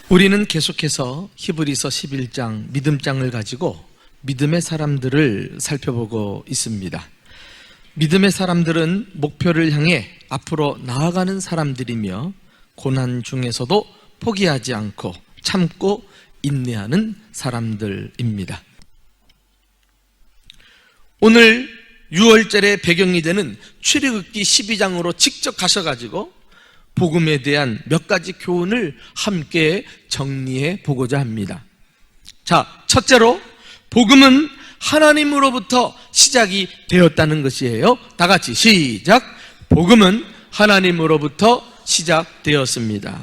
우리는 계속해서 히브리서 11장 믿음장을 가지고 믿음의 사람들을 살펴보고 있습니다. 믿음의 사람들은 목표를 향해 앞으로 나아가는 사람들이며 고난 중에서도 포기하지 않고 참고 인내하는 사람들입니다. 오늘 6월절의 배경이 되는 출애굽기 12장으로 직접 가셔가지고 복음에 대한 몇 가지 교훈을 함께 정리해 보고자 합니다. 자, 첫째로 복음은 하나님으로부터 시작이 되었다는 것이에요. 다 같이 시작. 복음은 하나님으로부터 시작되었습니다.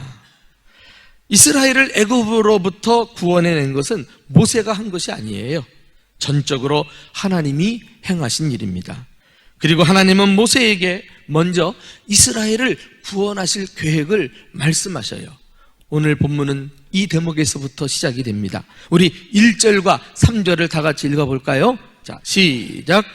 이스라엘을 애굽으로부터 구원해낸 것은 모세가 한 것이 아니에요. 전적으로 하나님이 행하신 일입니다. 그리고 하나님은 모세에게 먼저 이스라엘을 구원하실 계획을 말씀하셔요. 오늘 본문은 이 대목에서부터 시작이 됩니다. 우리 1절과 3절을 다 같이 읽어볼까요? 자, 시작.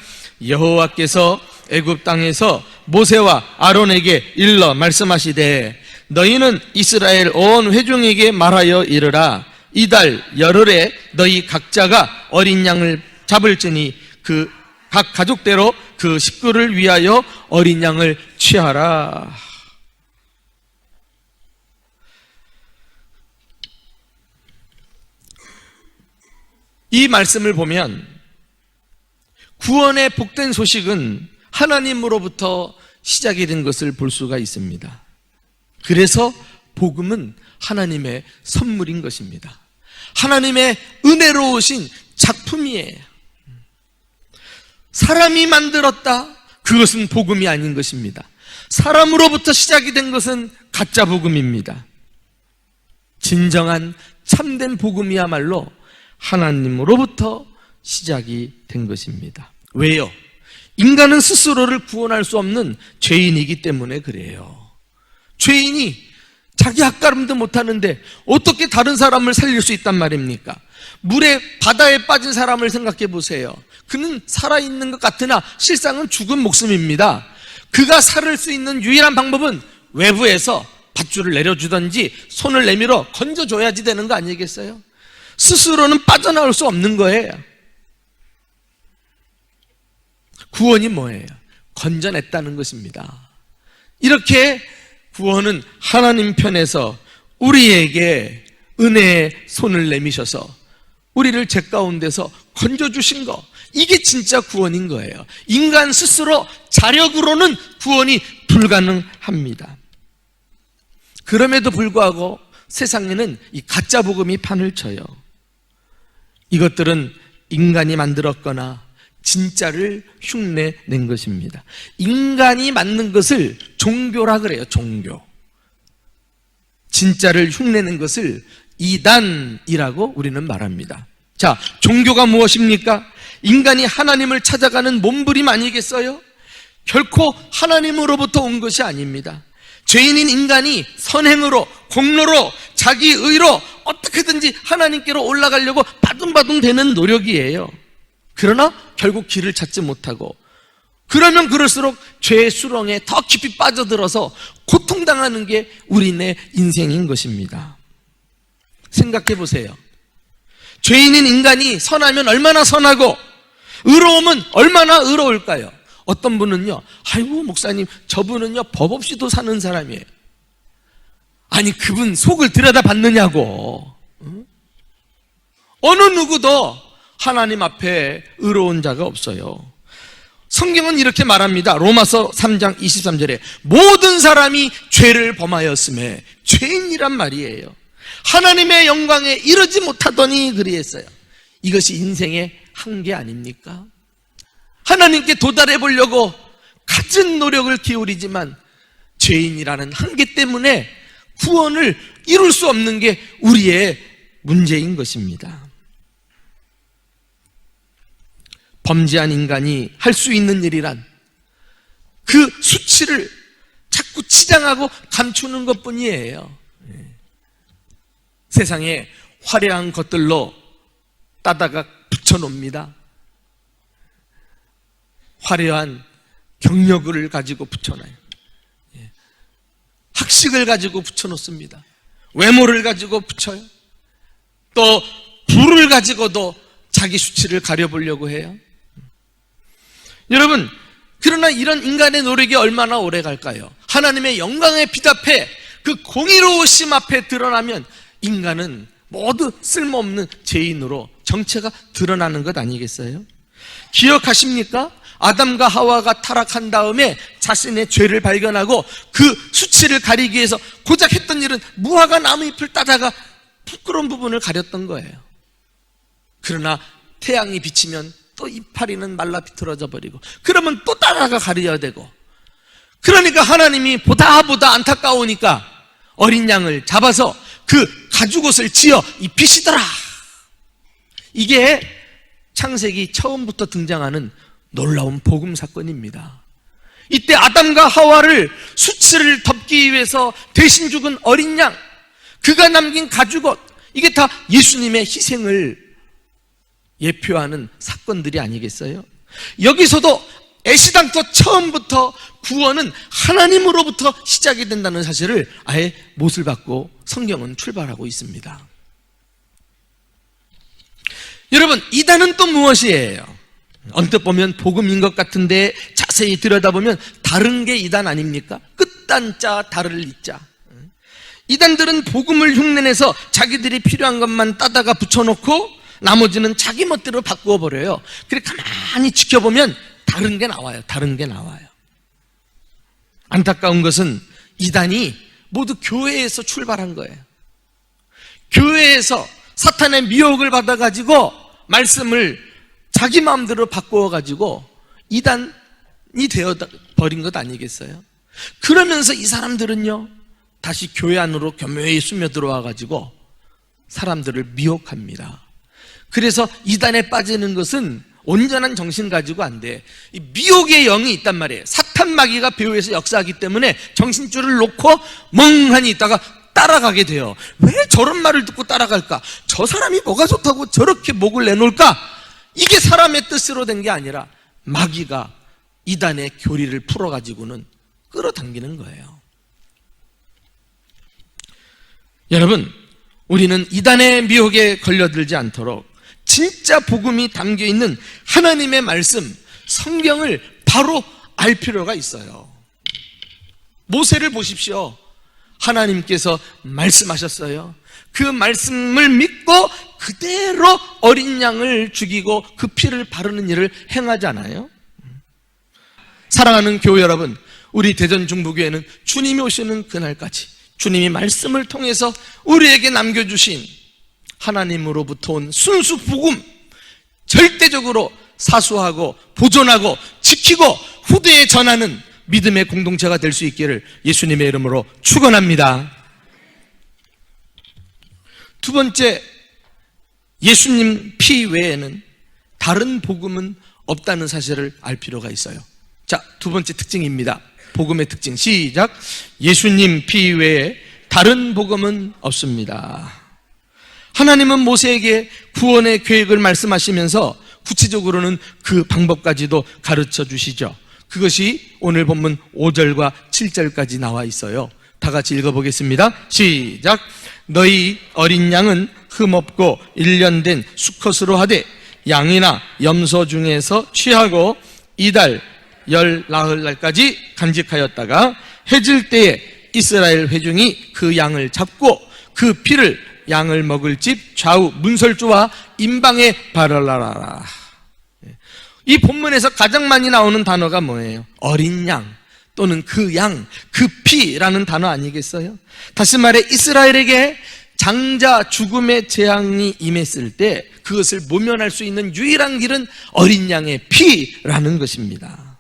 여호와께서 애굽 땅에서 모세와 아론에게 일러 말씀하시되 너희는 이스라엘 온 회중에게 말하여 이르라. 이달 열흘에 너희 각자가 어린 양을 잡을지니 그 각 가족대로 그 식구를 위하여 어린 양을 취하라. 이 말씀을 보면 구원의 복된 소식은 하나님으로부터 시작이 된 것을 볼 수가 있습니다. 그래서 복음은 하나님의 선물인 것입니다. 하나님의 은혜로우신 작품이에요. 사람이 만들었다? 그것은 복음이 아닌 것입니다. 사람으로부터 시작이 된 것은 가짜 복음입니다. 진정한 참된 복음이야말로 하나님으로부터 시작이 된 것입니다. 왜요? 인간은 스스로를 구원할 수 없는 죄인이기 때문에 그래요. 죄인이 자기 앞가림도 못하는데 어떻게 다른 사람을 살릴 수 있단 말입니까? 바다에 빠진 사람을 생각해 보세요. 그는 살아있는 것 같으나 실상은 죽은 목숨입니다. 그가 살을 수 있는 유일한 방법은 외부에서 밧줄을 내려주든지 손을 내밀어 건져줘야지 되는 거 아니겠어요? 스스로는 빠져나올 수 없는 거예요. 구원이 뭐예요? 건져냈다는 것입니다. 이렇게 구원은 하나님 편에서 우리에게 은혜의 손을 내미셔서 우리를 죄 가운데서 건져주신 거, 이게 진짜 구원인 거예요. 인간 스스로 자력으로는 구원이 불가능합니다. 그럼에도 불구하고 세상에는 이 가짜 복음이 판을 쳐요. 이것들은 인간이 만들었거나 진짜를 흉내낸 것입니다. 인간이 만든 것을 종교라 그래요. 종교. 진짜를 흉내낸 것을 이단이라고 우리는 말합니다. 자, 종교가 무엇입니까? 인간이 하나님을 찾아가는 몸부림 아니겠어요? 결코 하나님으로부터 온 것이 아닙니다. 죄인인 인간이 선행으로, 공로로, 자기 의로 어떻게든지 하나님께로 올라가려고 바둥바둥 되는 노력이에요. 그러나 결국 길을 찾지 못하고, 그러면 그럴수록 죄의 수렁에 더 깊이 빠져들어서 고통당하는 게 우리네 인생인 것입니다. 생각해 보세요. 죄인인 인간이 선하면 얼마나 선하고 의로우면 얼마나 의로울까요? 어떤 분은요, 아이고 목사님, 저분은요 법 없이도 사는 사람이에요. 아니, 그분 속을 들여다봤느냐고. 어느 누구도 하나님 앞에 의로운 자가 없어요. 성경은 이렇게 말합니다. 로마서 3장 23절에 모든 사람이 죄를 범하였음에, 죄인이란 말이에요. 하나님의 영광에 이르지 못하더니 그리했어요. 이것이 인생의 한계 아닙니까? 하나님께 도달해 보려고 갖은 노력을 기울이지만 죄인이라는 한계 때문에 구원을 이룰 수 없는 게 우리의 문제인 것입니다. 범죄한 인간이 할 수 있는 일이란 그 수치를 자꾸 치장하고 감추는 것뿐이에요. 세상에 화려한 것들로 따다가 붙여놓습니다. 화려한 경력을 가지고 붙여놔요. 학식을 가지고 붙여놓습니다. 외모를 가지고 붙여요. 또 부를 가지고도 자기 수치를 가려보려고 해요. 여러분, 그러나 이런 인간의 노력이 얼마나 오래 갈까요? 하나님의 영광의 빛 앞에, 그 공의로우심 앞에 드러나면 인간은 모두 쓸모없는 죄인으로 정체가 드러나는 것 아니겠어요? 기억하십니까? 아담과 하와가 타락한 다음에 자신의 죄를 발견하고 그 수치를 가리기 위해서 고작 했던 일은 무화과 나무잎을 따다가 부끄러운 부분을 가렸던 거예요. 그러나 태양이 비치면 또 이파리는 말라 비틀어져 버리고, 그러면 또 따다가 가려야 되고, 그러니까 하나님이 보다 안타까우니까 어린 양을 잡아서 그 가죽옷을 지어 입히시더라. 이게 창세기 처음부터 등장하는 놀라운 복음 사건입니다. 이때 아담과 하와를 수치를 덮기 위해서 대신 죽은 어린 양, 그가 남긴 가죽옷, 이게 다 예수님의 희생을 예표하는 사건들이 아니겠어요? 여기서도 애시당초 처음부터 구원은 하나님으로부터 시작이 된다는 사실을 아예 못을 받고 성경은 출발하고 있습니다. 여러분, 이단은 또 무엇이에요? 언뜻 보면 복음인 것 같은데 자세히 들여다보면 다른 게 이단 아닙니까? 끝단자 다를 이자. 이단들은 복음을 흉내내서 자기들이 필요한 것만 따다가 붙여놓고 나머지는 자기 멋대로 바꾸어 버려요. 그래 가만히 지켜보면 다른 게 나와요. 안타까운 것은 이단이 모두 교회에서 출발한 거예요. 교회에서 사탄의 미혹을 받아가지고 말씀을 자기 마음대로 바꾸어가지고 이단이 되어버린 것 아니겠어요? 그러면서 이 사람들은요, 다시 교회 안으로 교묘히 스며들어와가지고 사람들을 미혹합니다. 그래서 이단에 빠지는 것은 온전한 정신 가지고 안 돼. 이 미혹의 영이 있단 말이에요. 사탄 마귀가 배후에서 역사하기 때문에 정신줄을 놓고 멍하니 있다가 따라가게 돼요. 왜 저런 말을 듣고 따라갈까? 저 사람이 뭐가 좋다고 저렇게 목을 내놓을까? 이게 사람의 뜻으로 된 게 아니라 마귀가 이단의 교리를 풀어가지고는 끌어당기는 거예요. 여러분, 우리는 이단의 미혹에 걸려들지 않도록 진짜 복음이 담겨있는 하나님의 말씀, 성경을 바로 알 필요가 있어요. 모세를 보십시오. 하나님께서 말씀하셨어요. 그 말씀을 믿고 그대로 어린 양을 죽이고 그 피를 바르는 일을 행하잖아요. 사랑하는 교회 여러분, 우리 대전 중부교회는 주님이 오시는 그날까지 주님이 말씀을 통해서 우리에게 남겨주신 하나님으로부터 온 순수 복음, 절대적으로 사수하고 보존하고 지키고 후대에 전하는 믿음의 공동체가 될 수 있기를 예수님의 이름으로 축원합니다. 두 번째, 예수님 피 외에는 다른 복음은 없다는 사실을 알 필요가 있어요. 자, 두 번째 특징입니다. 복음의 특징, 시작. 예수님 피 외에 다른 복음은 없습니다. 하나님은 모세에게 구원의 계획을 말씀하시면서 구체적으로는 그 방법까지도 가르쳐 주시죠. 그것이 오늘 본문 5절과 7절까지 나와 있어요. 다 같이 읽어보겠습니다. 시작. 너희 어린 양은 흠없고 1년 된 수컷으로 하되 양이나 염소 중에서 취하고 이달 열 나흘 날까지 간직하였다가 해질 때에 이스라엘 회중이 그 양을 잡고 그 피를 양을 먹을 집 좌우 문설주와 임방에 바르라라. 이 본문에서 가장 많이 나오는 단어가 뭐예요? 어린 양 또는 그 양, 그 피라는 단어 아니겠어요? 다시 말해 이스라엘에게 장자 죽음의 재앙이 임했을 때 그것을 모면할 수 있는 유일한 길은 어린 양의 피라는 것입니다.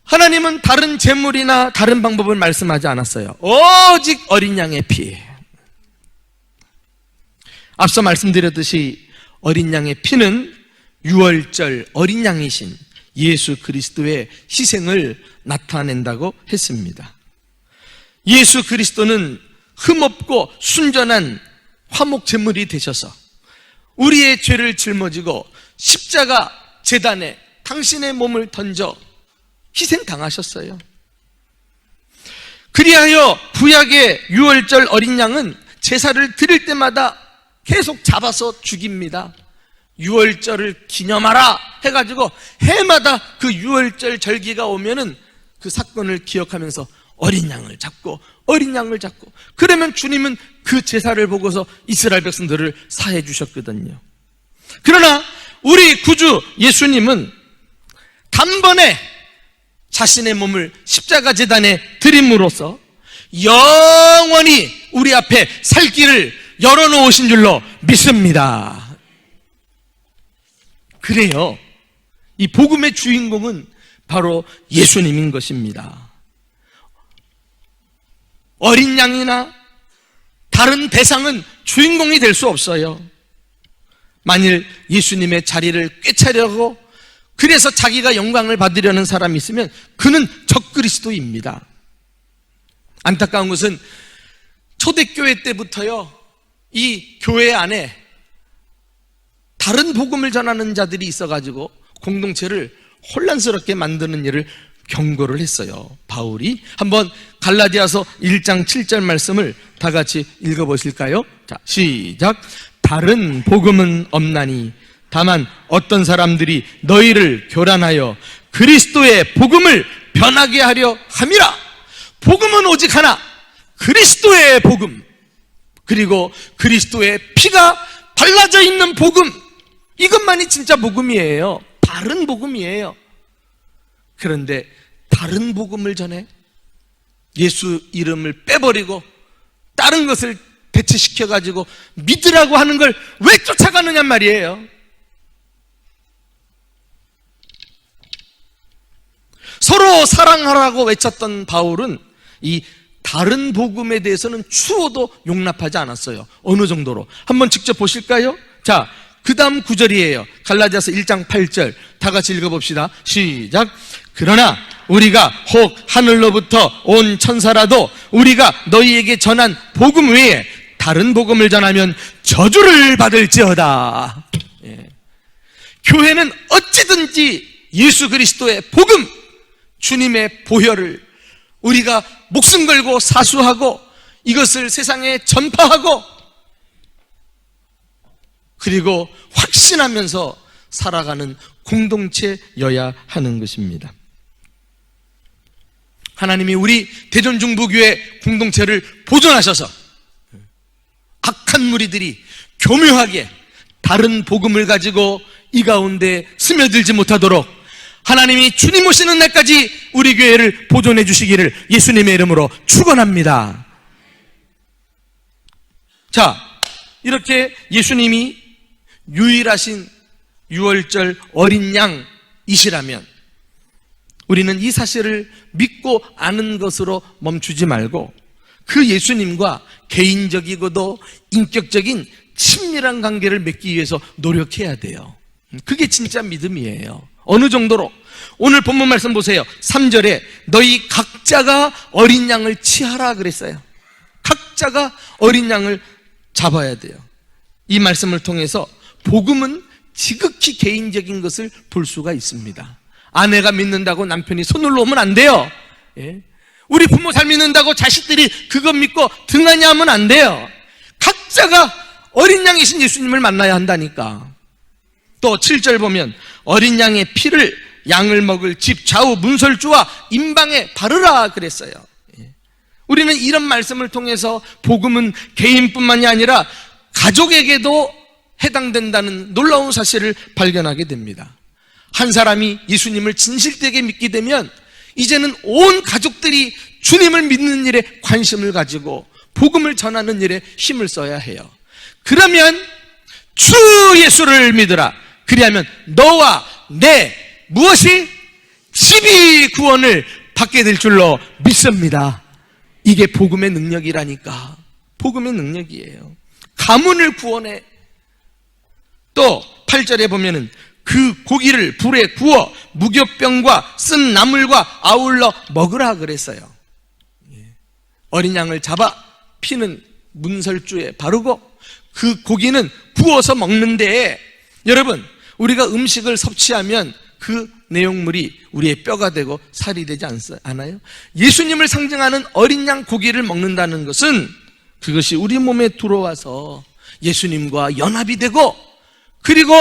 하나님은 다른 제물이나 다른 방법을 말씀하지 않았어요. 오직 어린 양의 피. 앞서 말씀드렸듯이 어린 양의 피는 유월절 어린 양이신 예수 그리스도의 희생을 나타낸다고 했습니다. 예수 그리스도는 흠없고 순전한 화목 제물이 되셔서 우리의 죄를 짊어지고 십자가 제단에 당신의 몸을 던져 희생당하셨어요. 그리하여 구약의 유월절 어린 양은 제사를 드릴 때마다 계속 잡아서 죽입니다. 유월절을 기념하라 해가지고 해마다 그 유월절 절기가 오면은 그 사건을 기억하면서 어린 양을 잡고 그러면 주님은 그 제사를 보고서 이스라엘 백성들을 사해 주셨거든요. 그러나 우리 구주 예수님은 단번에 자신의 몸을 십자가 제단에 드림으로써 영원히 우리 앞에 살 길을 열어놓으신 줄로 믿습니다. 그래요. 이 복음의 주인공은 바로 예수님인 것입니다. 어린 양이나 다른 대상은 주인공이 될 수 없어요. 만일 예수님의 자리를 꿰차려고 그래서 자기가 영광을 받으려는 사람이 있으면 그는 적그리스도입니다. 안타까운 것은 초대교회 때부터요, 이 교회 안에 다른 복음을 전하는 자들이 있어가지고 공동체를 혼란스럽게 만드는 일을 경고를 했어요. 바울이 한번 갈라디아서 1장 7절 말씀을 다 같이 읽어보실까요? 자, 시작. 다른 복음은 없나니 다만 어떤 사람들이 너희를 교란하여 그리스도의 복음을 변하게 하려 함이라. 복음은 오직 하나, 그리스도의 복음, 그리고 그리스도의 피가 발라져 있는 복음, 이것만이 진짜 복음이에요. 바른 복음이에요. 그런데 다른 복음을 전해 예수 이름을 빼버리고 다른 것을 대체시켜가지고 믿으라고 하는 걸 왜 쫓아가느냐 말이에요. 서로 사랑하라고 외쳤던 바울은 이 다른 복음에 대해서는 추호도 용납하지 않았어요. 어느 정도로 한번 직접 보실까요? 자, 그 다음 구절이에요. 갈라디아서 1장 8절 다 같이 읽어봅시다. 시작. 그러나 우리가 혹 하늘로부터 온 천사라도 우리가 너희에게 전한 복음 외에 다른 복음을 전하면 저주를 받을지어다. 예. 교회는 어찌든지 예수 그리스도의 복음, 주님의 보혈을 우리가 목숨 걸고 사수하고 이것을 세상에 전파하고 그리고 확신하면서 살아가는 공동체여야 하는 것입니다. 하나님이 우리 대전중부교회 공동체를 보존하셔서 악한 무리들이 교묘하게 다른 복음을 가지고 이 가운데 스며들지 못하도록 하나님이 주님 오시는 날까지 우리 교회를 보존해 주시기를 예수님의 이름으로 축원합니다. 자, 이렇게 예수님이 유일하신 유월절 어린 양이시라면 우리는 이 사실을 믿고 아는 것으로 멈추지 말고 그 예수님과 개인적이고도 인격적인 친밀한 관계를 맺기 위해서 노력해야 돼요. 그게 진짜 믿음이에요. 어느 정도로? 오늘 본문 말씀 보세요. 3절에 너희 각자가 어린 양을 치하라 그랬어요. 각자가 어린 양을 잡아야 돼요. 이 말씀을 통해서 복음은 지극히 개인적인 것을 볼 수가 있습니다. 아내가 믿는다고 남편이 손을 놓으면 안 돼요. 예? 우리 부모 잘 믿는다고 자식들이 그것 믿고 등하냐 하면 안 돼요. 각자가 어린 양이신 예수님을 만나야 한다니까. 또 7절 보면 어린 양의 피를 양을 먹을 집 좌우 문설주와 임방에 바르라 그랬어요. 우리는 이런 말씀을 통해서 복음은 개인뿐만이 아니라 가족에게도 해당된다는 놀라운 사실을 발견하게 됩니다. 한 사람이 예수님을 진실되게 믿게 되면 이제는 온 가족들이 주님을 믿는 일에 관심을 가지고 복음을 전하는 일에 힘을 써야 해요. 그러면 주 예수를 믿으라. 그리하면 너와 내 무엇이 집이 구원을 받게 될 줄로 믿습니다. 이게 복음의 능력이라니까. 복음의 능력이에요. 가문을 구원해. 또 8절에 보면은 그 고기를 불에 구워 무교병과 쓴 나물과 아울러 먹으라 그랬어요. 어린 양을 잡아 피는 문설주에 바르고 그 고기는 구워서 먹는데, 여러분 우리가 음식을 섭취하면 그 내용물이 우리의 뼈가 되고 살이 되지 않아요? 예수님을 상징하는 어린 양 고기를 먹는다는 것은 그것이 우리 몸에 들어와서 예수님과 연합이 되고, 그리고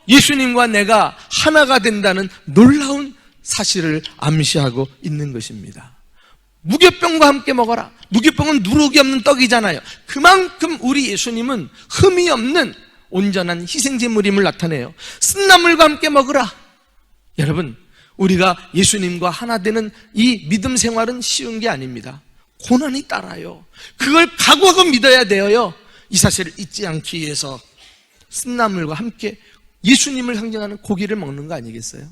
예수님과 내가 하나가 된다는 놀라운 사실을 암시하고 있는 것입니다. 무교병과 함께 먹어라. 무교병은 누룩이 없는 떡이잖아요. 그만큼 우리 예수님은 흠이 없는 온전한 희생제물임을 나타내요. 쓴나물과 함께 먹으라. 여러분, 우리가 예수님과 하나 되는 이 믿음 생활은 쉬운 게 아닙니다. 고난이 따라요. 그걸 각오하고 믿어야 돼요. 이 사실을 잊지 않기 위해서 쓴나물과 함께 예수님을 상징하는 고기를 먹는 거 아니겠어요?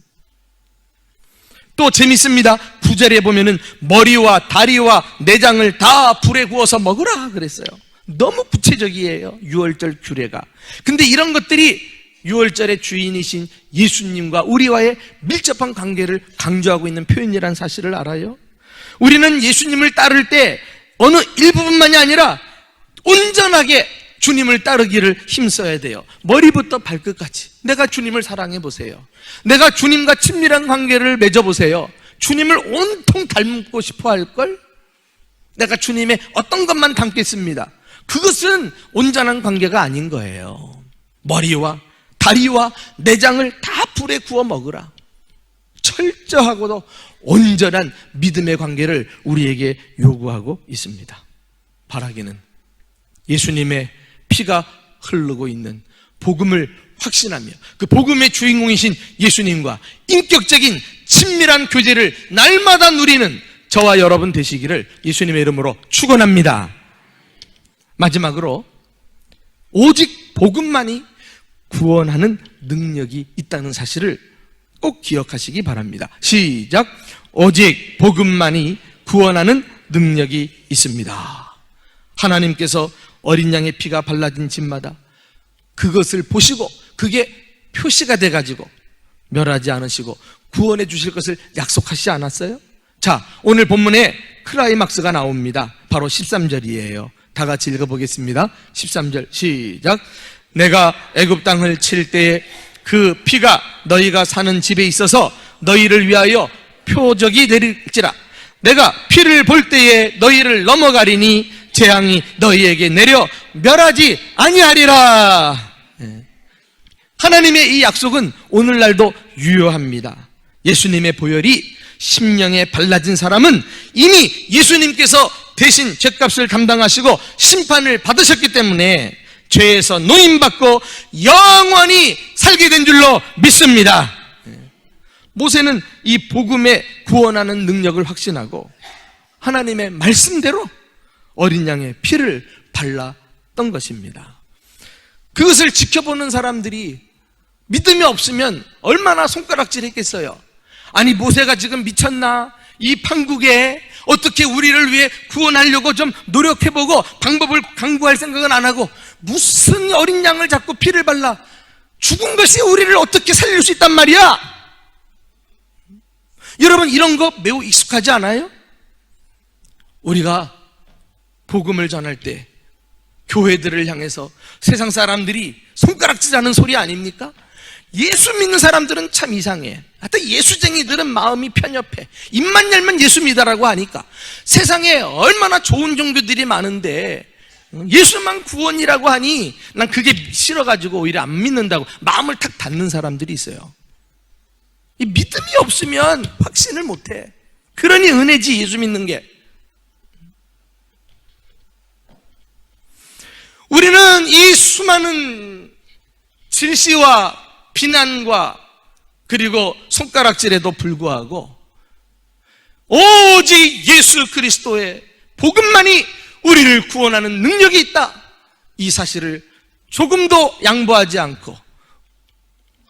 또 재밌습니다. 9절에 보면은 머리와 다리와 내장을 다 불에 구워서 먹으라 그랬어요. 너무 구체적이에요, 유월절 규례가. 근데 이런 것들이 유월절의 주인이신 예수님과 우리와의 밀접한 관계를 강조하고 있는 표현이라는 사실을 알아요? 우리는 예수님을 따를 때 어느 일부분만이 아니라 온전하게 주님을 따르기를 힘써야 돼요. 머리부터 발끝까지. 내가 주님을 사랑해 보세요. 내가 주님과 친밀한 관계를 맺어보세요. 주님을 온통 닮고 싶어 할걸? 내가 주님의 어떤 것만 닮겠습니다. 그것은 온전한 관계가 아닌 거예요. 머리와 다리와 내장을 다 불에 구워 먹으라. 철저하고도 온전한 믿음의 관계를 우리에게 요구하고 있습니다. 바라기는 예수님의 피가 흐르고 있는 복음을 확신하며 그 복음의 주인공이신 예수님과 인격적인 친밀한 교제를 날마다 누리는 저와 여러분 되시기를 예수님의 이름으로 축원합니다. 마지막으로, 오직 복음만이 구원하는 능력이 있다는 사실을 꼭 기억하시기 바랍니다. 시작. 오직 복음만이 구원하는 능력이 있습니다. 하나님께서 어린 양의 피가 발라진 집마다 그것을 보시고 그게 표시가 돼가지고 멸하지 않으시고 구원해 주실 것을 약속하시지 않았어요? 자, 오늘 본문에 클라이막스가 나옵니다. 바로 13절이에요. 다 같이 읽어보겠습니다. 13절 시작. 내가 애굽 땅을 칠 때에 그 피가 너희가 사는 집에 있어서 너희를 위하여 표적이 되릴지라. 내가 피를 볼 때에 너희를 넘어가리니 재앙이 너희에게 내려 멸하지 아니하리라. 하나님의 이 약속은 오늘날도 유효합니다. 예수님의 보혈이 심령에 발라진 사람은 이미 예수님께서 대신 죄값을 감당하시고 심판을 받으셨기 때문에 죄에서 노임받고 영원히 살게 된 줄로 믿습니다. 모세는 이 복음에 구원하는 능력을 확신하고 하나님의 말씀대로 어린 양의 피를 발랐던 것입니다. 그것을 지켜보는 사람들이 믿음이 없으면 얼마나 손가락질 했겠어요. 아니, 모세가 지금 미쳤나? 이 판국에 어떻게 우리를 위해 구원하려고 좀 노력해보고 방법을 강구할 생각은 안 하고 무슨 어린 양을 잡고 피를 발라? 죽은 것이 우리를 어떻게 살릴 수 있단 말이야? 여러분, 이런 거 매우 익숙하지 않아요? 우리가 복음을 전할 때 교회들을 향해서 세상 사람들이 손가락질하는 소리 아닙니까? 예수 믿는 사람들은 참 이상해. 하여튼 예수쟁이들은 마음이 편협해. 입만 열면 예수 믿으라고 하니까. 세상에 얼마나 좋은 종교들이 많은데 예수만 구원이라고 하니 난 그게 싫어가지고 오히려 안 믿는다고 마음을 탁 닫는 사람들이 있어요. 이 믿음이 없으면 확신을 못해. 그러니 은혜지, 예수 믿는 게. 우리는 이 수많은 질시와 비난과 그리고 손가락질에도 불구하고 오직 예수 그리스도의 복음만이 우리를 구원하는 능력이 있다, 이 사실을 조금도 양보하지 않고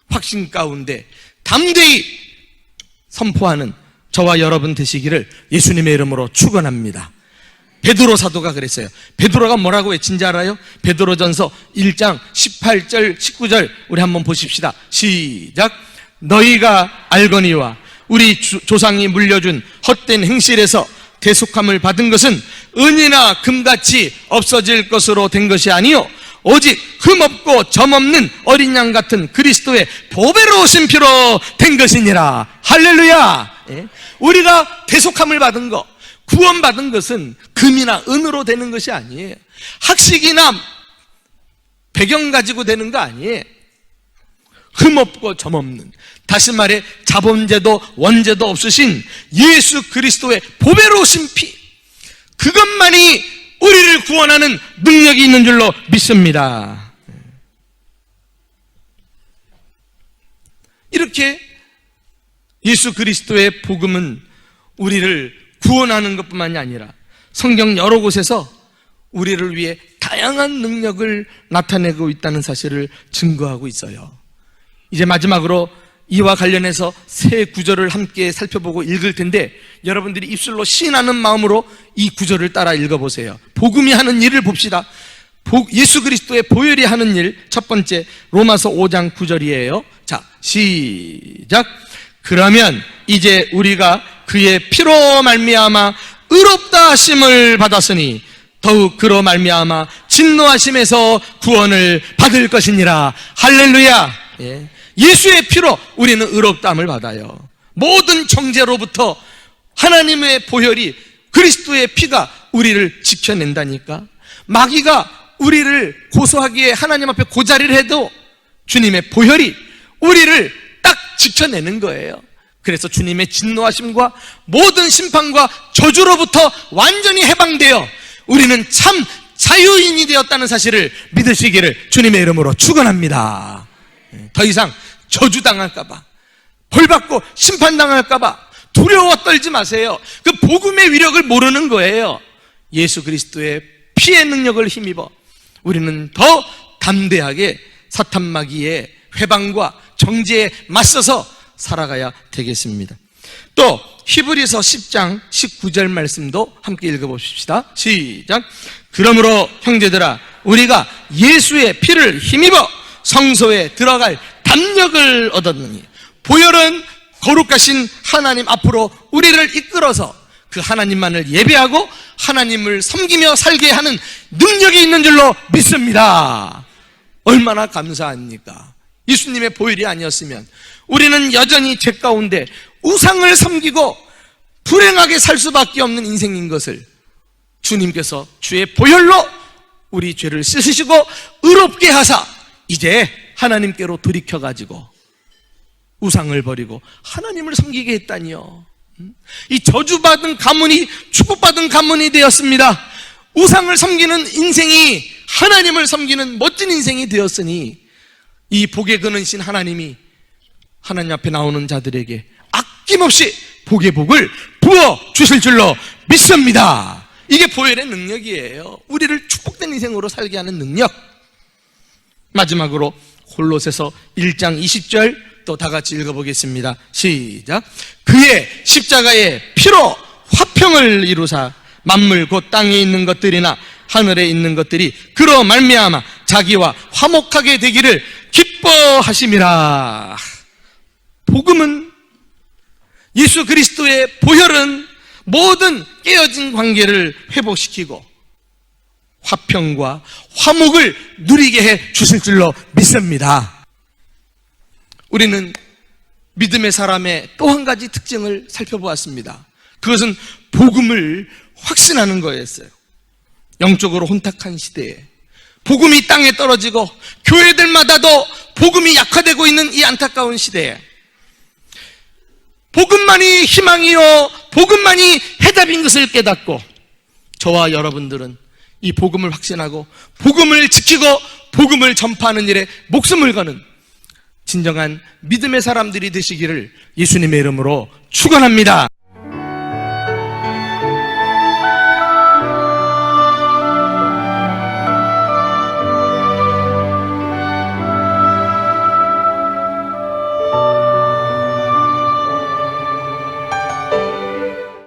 확신 가운데 담대히 선포하는 저와 여러분 되시기를 예수님의 이름으로 축원합니다. 베드로 사도가 그랬어요. 베드로가 뭐라고 외친지 알아요? 베드로전서 1장 18절 19절 우리 한번 보십시다. 시작. 너희가 알거니와 우리 조상이 물려준 헛된 행실에서 대속함을 받은 것은 은이나 금같이 없어질 것으로 된 것이 아니요 오직 흠없고 점없는 어린 양 같은 그리스도의 보배로우신 피로 된 것이니라. 할렐루야. 우리가 대속함을 받은 것, 구원받은 것은 금이나 은으로 되는 것이 아니에요. 학식이나 배경 가지고 되는 거 아니에요. 흠없고 점없는, 다시 말해 자본제도 원제도 없으신 예수 그리스도의 보배로우신 피, 그것만이 우리를 구원하는 능력이 있는 줄로 믿습니다. 이렇게 예수 그리스도의 복음은 우리를 구원하는 것뿐만이 아니라 성경 여러 곳에서 우리를 위해 다양한 능력을 나타내고 있다는 사실을 증거하고 있어요. 이제 마지막으로 이와 관련해서 세 구절을 함께 살펴보고 읽을 텐데, 여러분들이 입술로 시인하는 마음으로 이 구절을 따라 읽어보세요. 복음이 하는 일을 봅시다. 예수 그리스도의 보혈이 하는 일, 첫 번째 로마서 5장 9절이에요. 자, 시작. 그러면 이제 우리가 그의 피로 말미암아 의롭다 하심을 받았으니 더욱 그로 말미암아 진노하심에서 구원을 받을 것이니라. 할렐루야. 예수의 피로 우리는 의롭다함을 받아요. 모든 정죄로부터 하나님의 보혈이, 그리스도의 피가 우리를 지켜낸다니까. 마귀가 우리를 고소하기에 하나님 앞에 고자리를 해도 주님의 보혈이 우리를 딱 지켜내는 거예요. 그래서 주님의 진노하심과 모든 심판과 저주로부터 완전히 해방되어 우리는 참 자유인이 되었다는 사실을 믿으시기를 주님의 이름으로 축원합니다. 더 이상 저주당할까봐, 벌받고 심판당할까봐 두려워 떨지 마세요. 그 복음의 위력을 모르는 거예요. 예수 그리스도의 피의 능력을 힘입어 우리는 더 담대하게 사탄 마귀의 회방과 정죄에 맞서서 살아가야 되겠습니다. 또 히브리서 10장 19절 말씀도 함께 읽어보십시다. 시작. 그러므로 형제들아, 우리가 예수의 피를 힘입어 성소에 들어갈 담력을 얻었느니, 보혈은 거룩하신 하나님 앞으로 우리를 이끌어서 그 하나님만을 예배하고 하나님을 섬기며 살게 하는 능력이 있는 줄로 믿습니다. 얼마나 감사합니까? 예수님의 보혈이 아니었으면 우리는 여전히 죄 가운데 우상을 섬기고 불행하게 살 수밖에 없는 인생인 것을 주님께서 주의 보혈로 우리 죄를 씻으시고 의롭게 하사 이제 하나님께로 돌이켜가지고 우상을 버리고 하나님을 섬기게 했다니요. 이 저주받은 가문이 축복받은 가문이 되었습니다. 우상을 섬기는 인생이 하나님을 섬기는 멋진 인생이 되었으니 이 복의 근원이신 하나님이 하나님 앞에 나오는 자들에게 아낌없이 복의 복을 부어 주실 줄로 믿습니다. 이게 보혈의 능력이에요. 우리를 축복된 인생으로 살게 하는 능력. 마지막으로 골로새서 1장 20절 또 다 같이 읽어보겠습니다. 시작. 그의 십자가의 피로 화평을 이루사 만물 곧 땅에 있는 것들이나 하늘에 있는 것들이 그로 말미암아 자기와 화목하게 되기를 기뻐하심이라. 복음은, 예수 그리스도의 보혈은 모든 깨어진 관계를 회복시키고 화평과 화목을 누리게 해 주실 줄로 믿습니다. 우리는 믿음의 사람의 또 한 가지 특징을 살펴보았습니다. 그것은 복음을 확신하는 거였어요. 영적으로 혼탁한 시대에 복음이 땅에 떨어지고 교회들마다도 복음이 약화되고 있는 이 안타까운 시대에 복음만이 희망이요 복음만이 해답인 것을 깨닫고 저와 여러분들은 이 복음을 확신하고 복음을 지키고 복음을 전파하는 일에 목숨을 거는 진정한 믿음의 사람들이 되시기를 예수님의 이름으로 축원합니다.